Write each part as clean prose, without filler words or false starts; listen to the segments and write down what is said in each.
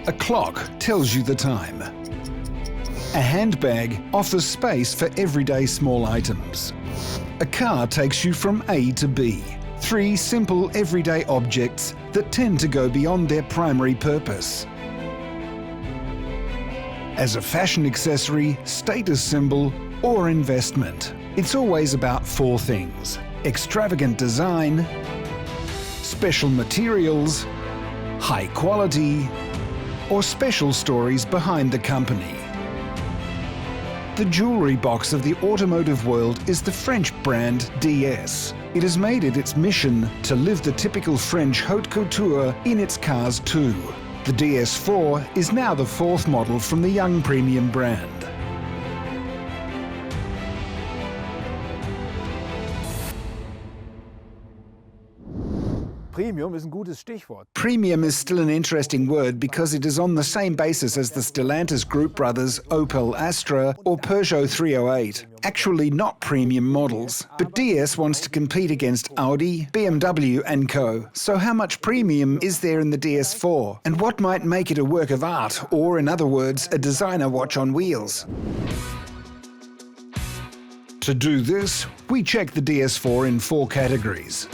A clock tells you the time. A handbag offers space for everyday small items. A car takes you from A to B. Three simple everyday objects that tend to go beyond their primary purpose. As a fashion accessory, status symbol, or investment, it's always about four things: extravagant design, special materials, high quality, or special stories behind the company. The jewellery box of the automotive world is the French brand DS. It has made it its mission to live the typical French haute couture in its cars too. The DS4 is now the fourth model from the young premium brand. Premium is ein gutes Stichwort. Premium is still an interesting word because it is on the same basis as the Stellantis Group brothers Opel Astra or Peugeot 308. Actually not premium models, but DS wants to compete against Audi, BMW and co. So how much premium is there in the DS4? And what might make it a work of art, or in other words, a designer watch on wheels? To do this, we check the DS4 in four categories: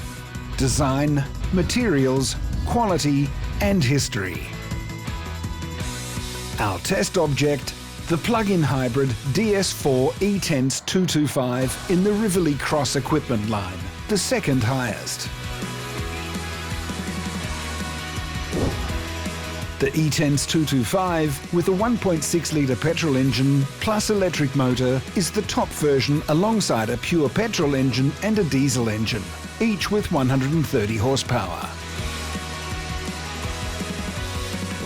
design, materials, quality, and history. Our test object, the plug-in hybrid DS4 E-Tense 225 in the Rivoli Cross equipment line, the second highest. The E-Tense 225, with a 1.6-litre petrol engine plus electric motor, is the top version alongside a pure petrol engine and a diesel engine, each with 130 horsepower.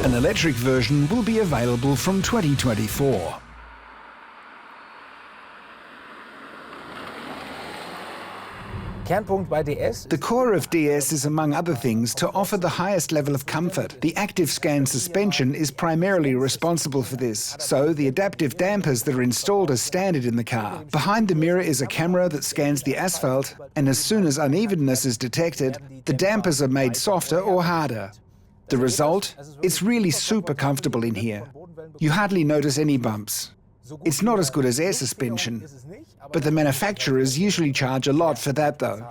An electric version will be available from 2024. Kernpunkt bei DS. The core of DS is, among other things, to offer the highest level of comfort. The active scan suspension is primarily responsible for this, so the adaptive dampers that are installed are standard in the car. Behind the mirror is a camera that scans the asphalt, and as soon as unevenness is detected, the dampers are made softer or harder. The result? It's really super comfortable in here. You hardly notice any bumps. It's not as good as air suspension, but the manufacturers usually charge a lot for that though.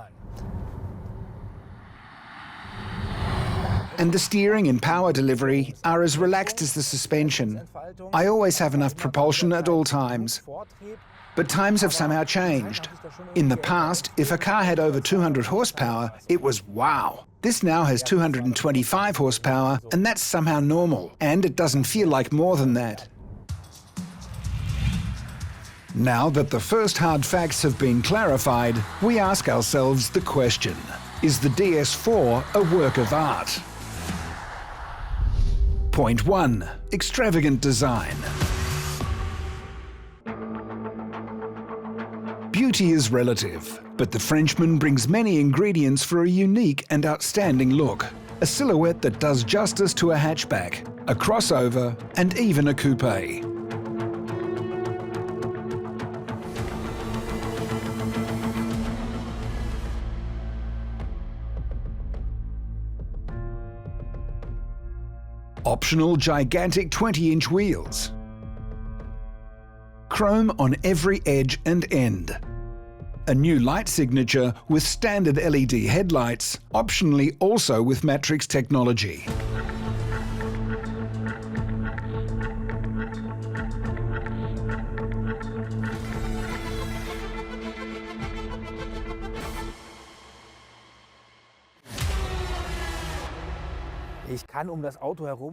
And the steering and power delivery are as relaxed as the suspension. I always have enough propulsion at all times. But times have somehow changed. In the past, if a car had over 200 horsepower, it was wow. This now has 225 horsepower, and that's somehow normal, and it doesn't feel like more than that. Now that the first hard facts have been clarified, we ask ourselves the question: is the DS4 a work of art? Point 1. Extravagant design. Beauty is relative, but the Frenchman brings many ingredients for a unique and outstanding look. A silhouette that does justice to a hatchback, a crossover, and even a coupe. Optional gigantic 20-inch wheels. Chrome on every edge and end. A new light signature with standard LED headlights, optionally also with matrix technology.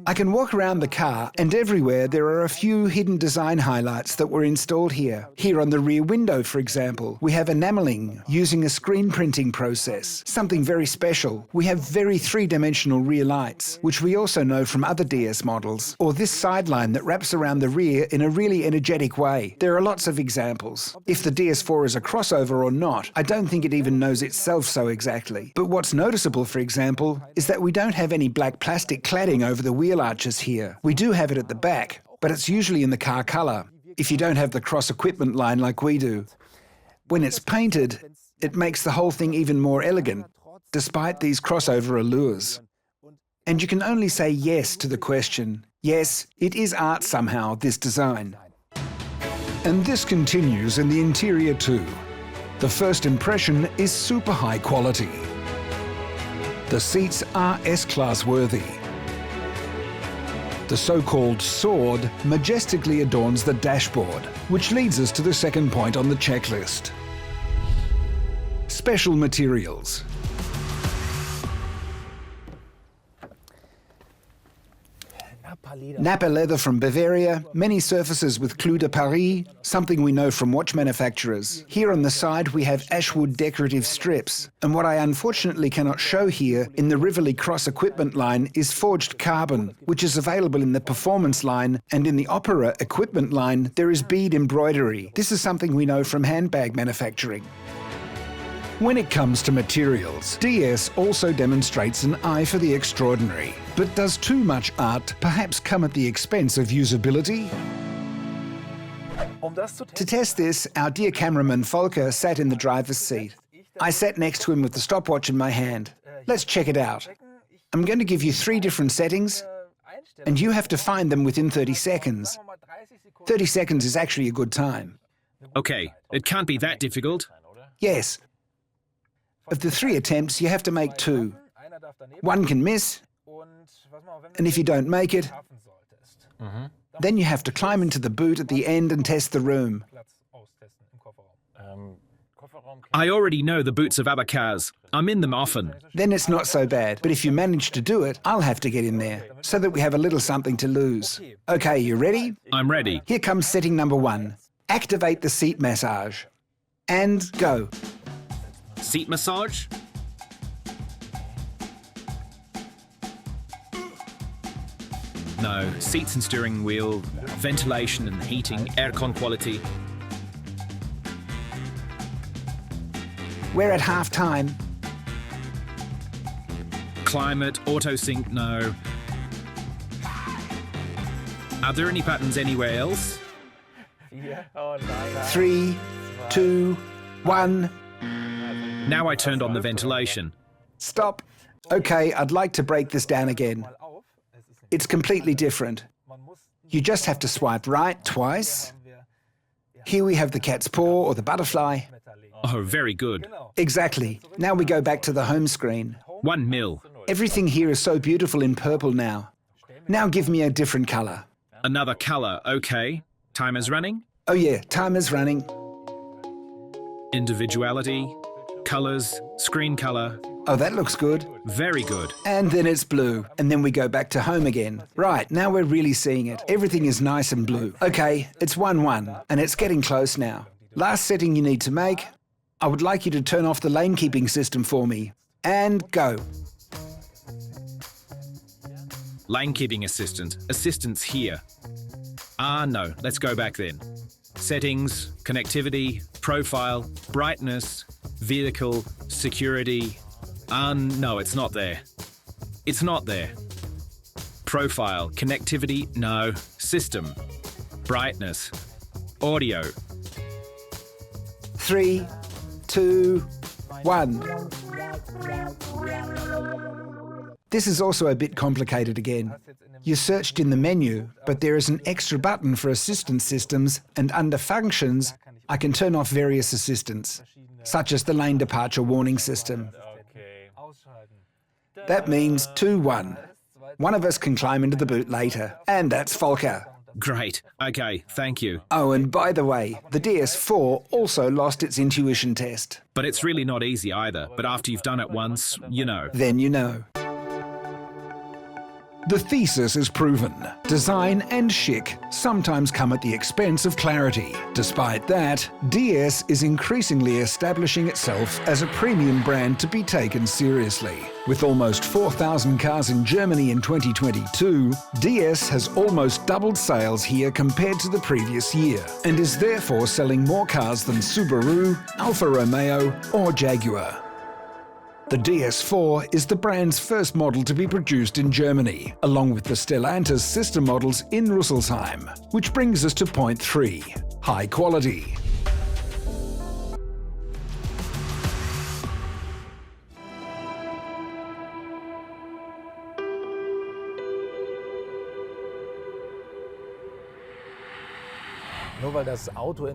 I can walk around the car, and everywhere there are a few hidden design highlights that were installed here. Here on the rear window, for example, we have enameling using a screen printing process, something very special. We have very three-dimensional rear lights, which we also know from other DS models, or this sideline that wraps around the rear in a really energetic way. There are lots of examples. If the DS4 is a crossover or not, I don't think it even knows itself so exactly. But what's noticeable, for example, is that we don't have any black plastic cladding over the wheel arches here. We do have it at the back, but it's usually in the car color, if you don't have the cross equipment line like we do. When it's painted, it makes the whole thing even more elegant, despite these crossover allures. And you can only say yes to the question, Yes, it is art somehow, this design. And this continues in the interior too. The first impression is super high quality. The seats are S-Class worthy. The so-called sword majestically adorns the dashboard, which leads us to the second point on the checklist. Special materials. Napa leather from Bavaria, many surfaces with clous de Paris, something we know from watch manufacturers. Here on the side we have ashwood decorative strips, and what I unfortunately cannot show here in the Rivoli Cross equipment line is forged carbon, which is available in the performance line, and in the opera equipment line there is bead embroidery. This is something we know from handbag manufacturing. When it comes to materials, DS also demonstrates an eye for the extraordinary. But does too much art perhaps come at the expense of usability? To test this, our dear cameraman Volker sat in the driver's seat. I sat next to him with the stopwatch in my hand. Let's check it out. I'm going to give you 3 different settings, and you have to find them within 30 seconds. 30 seconds is actually a good time. Okay, it can't be that difficult. Yes. Of the 3 attempts, you have to make 2. One can miss, and if you don't make it, then you have to climb into the boot at the end and test the room. I already know the boots of other cars. I'm in them often. Then it's not so bad, but if you manage to do it, I'll have to get in there, so that we have a little something to lose. Okay, you ready? I'm ready. Here comes setting number 1. Activate the seat massage. And go. Seat massage? No, seats and steering wheel, ventilation and heating, aircon quality. We're at half time. Climate, auto sync, no. Are there any buttons anywhere else? 3, 2, 1. Now I turned on the ventilation. Stop. Okay, I'd like to break this down again. It's completely different. You just have to swipe right twice. Here we have the cat's paw or the butterfly. Oh, very good. Exactly. Now we go back to the home screen. 1 mil. Everything here is so beautiful in purple now. Now give me a different color. Another color, okay. Timer's running. Oh yeah, timer's running. Individuality, colors, screen color. Oh, that looks good. Very good. And then it's blue. And then we go back to home again. Right, now we're really seeing it. Everything is nice and blue. Okay, it's 1-1, and it's getting close now. Last setting you need to make. I would like you to turn off the lane keeping system for me. And go. Lane keeping assistant. Assistance here. No, let's go back then. Settings, connectivity, profile, brightness, vehicle, security. No, it's not there. It's not there. Profile, connectivity, no. System, brightness, audio. 3, 2, 1. This is also a bit complicated again. You searched in the menu, but there is an extra button for assistance systems, and under functions, I can turn off various assistants, such as the lane departure warning system. That means 2-1. One of us can climb into the boot later, and that's Volker. Great. Okay, thank you. Oh, and by the way, the DS4 also lost its intuition test. But it's really not easy either. But after you've done it once, you know. Then you know. The thesis is proven. Design and chic sometimes come at the expense of clarity. Despite that, DS is increasingly establishing itself as a premium brand to be taken seriously. With almost 4,000 cars in Germany in 2022, DS has almost doubled sales here compared to the previous year, and is therefore selling more cars than Subaru, Alfa Romeo, or Jaguar. The DS4 is the brand's first model to be produced in Germany, along with the Stellantis sister models in Rüsselsheim, which brings us to point 3, high quality.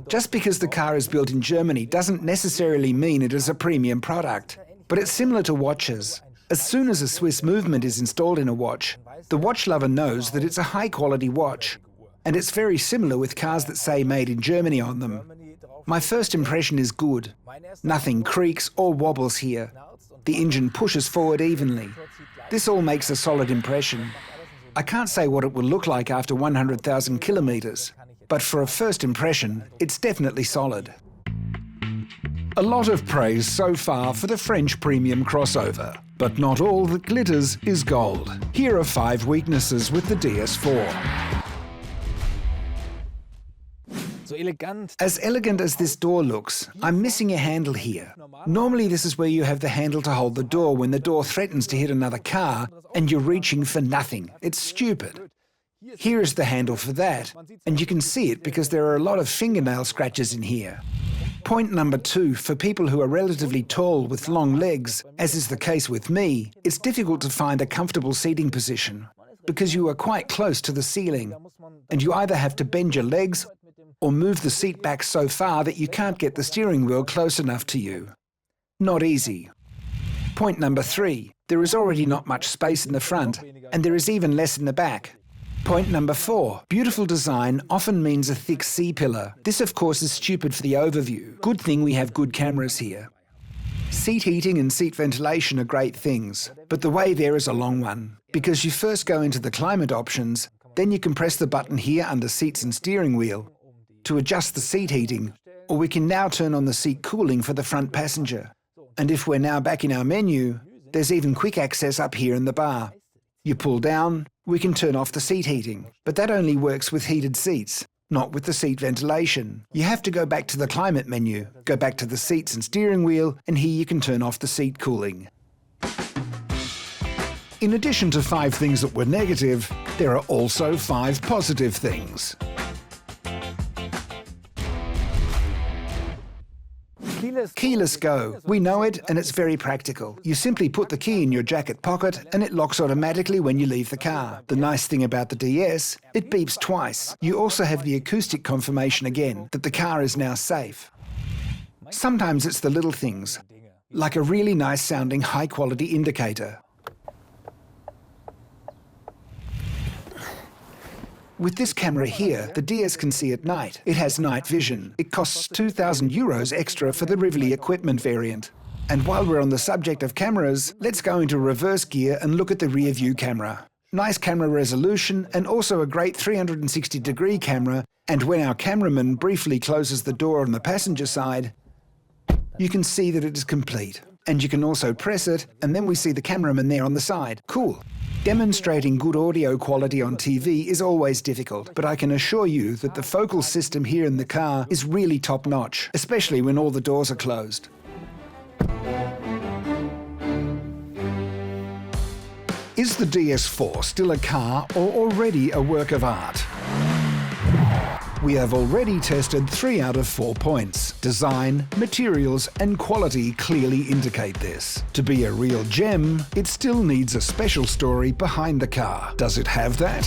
Just because the car is built in Germany doesn't necessarily mean it is a premium product. But it's similar to watches. As soon as a Swiss movement is installed in a watch, the watch lover knows that it's a high-quality watch. And it's very similar with cars that say made in Germany on them. My first impression is good. Nothing creaks or wobbles here. The engine pushes forward evenly. This all makes a solid impression. I can't say what it will look like after 100,000 kilometers, but for a first impression, it's definitely solid. A lot of praise so far for the French premium crossover, but not all that glitters is gold. Here are 5 weaknesses with the DS4. As elegant as this door looks, I'm missing a handle here. Normally this is where you have the handle to hold the door when the door threatens to hit another car and you're reaching for nothing. It's stupid. Here is the handle for that, and you can see it because there are a lot of fingernail scratches in here. Point number 2, for people who are relatively tall with long legs, as is the case with me, it's difficult to find a comfortable seating position because you are quite close to the ceiling, and you either have to bend your legs or move the seat back so far that you can't get the steering wheel close enough to you. Not easy. Point number 3, there is already not much space in the front, and there is even less in the back. Point number 4, beautiful design often means a thick C-pillar. This of course is stupid for the overview. Good thing we have good cameras here. Seat heating and seat ventilation are great things, but the way there is a long one, because you first go into the climate options, then you can press the button here under seats and steering wheel to adjust the seat heating, or we can now turn on the seat cooling for the front passenger. And if we're now back in our menu, there's even quick access up here in the bar. You pull down, we can turn off the seat heating, but that only works with heated seats, not with the seat ventilation. You have to go back to the climate menu, go back to the seats and steering wheel, and here you can turn off the seat cooling. In addition to 5 things that were negative, there are also 5 positive things. Keyless go. We know it, and it's very practical. You simply put the key in your jacket pocket and it locks automatically when you leave the car. The nice thing about the DS, it beeps twice. You also have the acoustic confirmation again that the car is now safe. Sometimes it's the little things, like a really nice sounding high quality indicator. With this camera here, the DS can see at night. It has night vision. It costs €2,000 extra for the Rivoli equipment variant. And while we're on the subject of cameras, let's go into reverse gear and look at the rear view camera. Nice camera resolution and also a great 360-degree camera, and when our cameraman briefly closes the door on the passenger side, you can see that it is complete. And you can also press it, and then we see the cameraman there on the side. Cool. Demonstrating good audio quality on TV is always difficult, but I can assure you that the focal system here in the car is really top-notch, especially when all the doors are closed. Is the DS4 still a car or already a work of art? We have already tested 3 out of 4 points. Design, materials, and quality clearly indicate this. To be a real gem, it still needs a special story behind the car. Does it have that?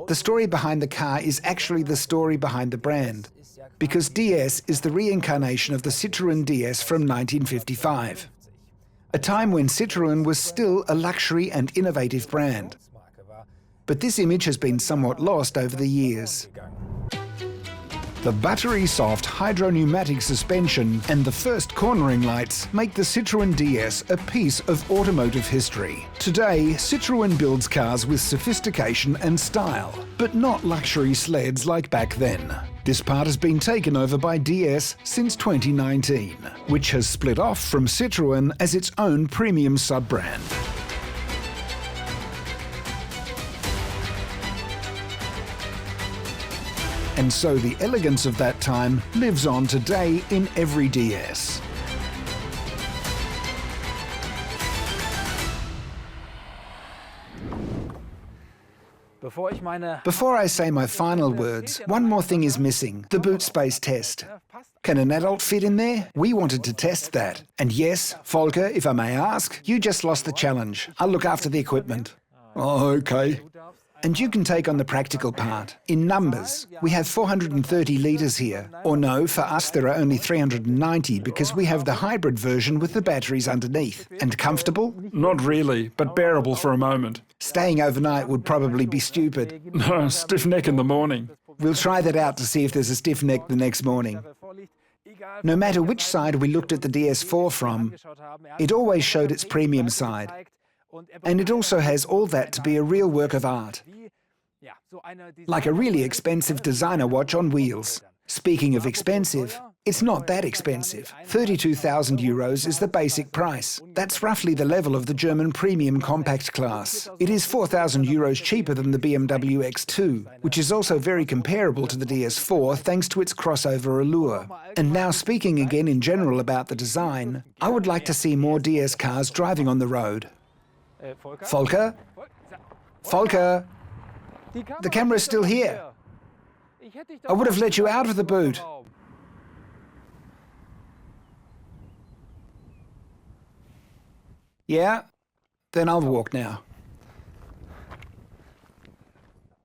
The story behind the car is actually the story behind the brand, because DS is the reincarnation of the Citroën DS from 1955. A time when Citroën was still a luxury and innovative brand. But this image has been somewhat lost over the years. The battery-soft hydro-pneumatic suspension and the first cornering lights make the Citroën DS a piece of automotive history. Today, Citroën builds cars with sophistication and style, but not luxury sleds like back then. This part has been taken over by DS since 2019, which has split off from Citroën as its own premium sub-brand. And so the elegance of that time lives on today in every DS. Before I say my final words, one more thing is missing: the boot space test. Can an adult fit in there? We wanted to test that. And yes, Volker, if I may ask, you just lost the challenge. I'll look after the equipment. Oh, okay. And you can take on the practical part. In numbers, we have 430 litres here. Or no, for us there are only 390 because we have the hybrid version with the batteries underneath. And comfortable? Not really, but bearable for a moment. Staying overnight would probably be stupid. No, stiff neck in the morning. We'll try that out to see if there's a stiff neck the next morning. No matter which side we looked at the DS4 from, it always showed its premium side. And it also has all that to be a real work of art. Like a really expensive designer watch on wheels. Speaking of expensive, it's not that expensive. 32,000 euros is the basic price. That's roughly the level of the German premium compact class. It is 4,000 euros cheaper than the BMW X2, which is also very comparable to the DS4 thanks to its crossover allure. And now speaking again in general about the design, I would like to see more DS cars driving on the road. Volker? Volker? The camera's still here. I would have let you out of the boot. Yeah? Then I'll walk now.